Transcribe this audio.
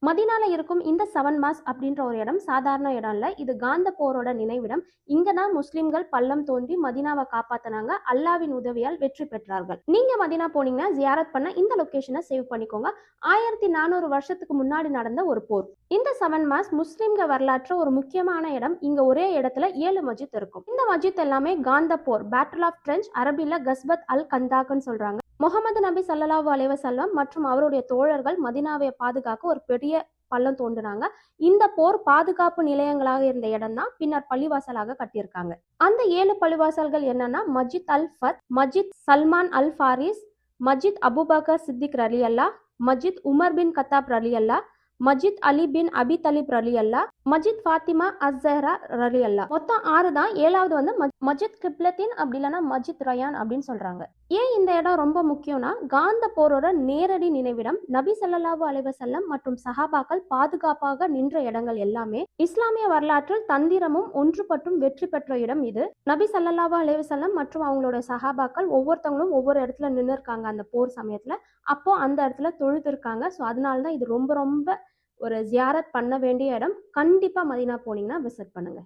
மதீனால இருக்கும் இந்த 7 மாஸ் அப்படின்ற ஒரு இடம் சாதாரண இடம் இல்ல. இது காந்த போரோட நினைவிடம். இங்க தான் முஸ்லிம்கள் பள்ளம் தோண்டி மதீனாவை காப்பாத்தினாங்க. அல்லாவின் உதவியால் வெற்றி பெற்றார்கள். நீங்க மதீனா போனீங்கன்னா ஜியாரத் பண்ண இந்த லொகேஷனை சேவ் பண்ணிக்கோங்க. 1400 வருஷத்துக்கு முன்னாடி நடந்த ஒரு போர். இந்த 7 மாஸ் முஸ்லிம்கள் வரலாற்று ஒரு முக்கியமான இடம். இங்க ஒரே இடத்துல 7 மஸ்ஜித் இருக்கும். இந்த மஸ்ஜித் எல்லாமே காந்த போர், பேட்டில் ஆஃப் ட்ரென்ச், அரபில கஸ்பத் அல் கந்தாக்னு சொல்றாங்க. முகமது நபி ஸல்லல்லாஹு அலைஹி வஸல்லம் மற்றும் அவருடைய தோழர்கள் மதீனாவை பாதுகாக்க ஒரு பெரிய பள்ளம் தோண்டினாங்க. இந்த போர் பாதுகாப்பு நிலையங்களாக இருந்த இடம் தான் பின்னர் பள்ளிவாசலாக கட்டியிருக்காங்க. அந்த 7 பள்ளிவாசல்கள் என்னன்னா மஸ்ஜித் அல் ஃபத், மஸ்ஜித் சல்மான் அல் ஃபாரிஸ், மஸ்ஜித் அபூபக்கர் சித்திக் ரலியல்லாஹ், மஸ்ஜித் உமர் பின் கத்தாப் ரலியல்லாஹ், மஸ்ஜித் அலி பின் அபி தலிப் ரலியல்லாஹ், மஸ்ஜித் ஃபாத்திமா அஸ்-ஸஹ்ரா ரலியல்லாஹ். மொத்தம் 6 தான். 7வது வந்து மஸ்ஜித் கிப்லத்தின் அப்படி இல்லைன்னா மஸ்ஜித் ரயான் அப்படின்னு சொல்றாங்க. ஏன் இந்த இடம் ரொம்ப முக்கியம்னா காந்த போரோட நேரடி நினைவிடம். நபி ஸல்லல்லாஹு அலைஹி வஸல்லம் மற்றும் சஹாபாக்கள் பாதுகாப்பாக நின்ற இடங்கள் எல்லாமே இஸ்லாமிய வரலாற்றில் தந்திரமும் ஒன்றுபட்டும் வெற்றி பெற்ற இடம் இது. நபி ஸல்லல்லாஹு அலைஹி வஸல்லம் மற்றும் அவங்களோட சஹாபாக்கள் ஒவ்வொருத்தவங்களும் ஒவ்வொரு இடத்துல நின்று இருக்காங்க அந்த போர் சமயத்துல. அப்போ அந்த இடத்துல தொழுது இருக்காங்க. ஸோ அதனாலதான் இது ரொம்ப ரொம்ப ஒரு ஜியாரத் பண்ண வேண்டிய இடம். கண்டிப்பா மதீனா போனீங்கன்னா விசிட் பண்ணுங்க.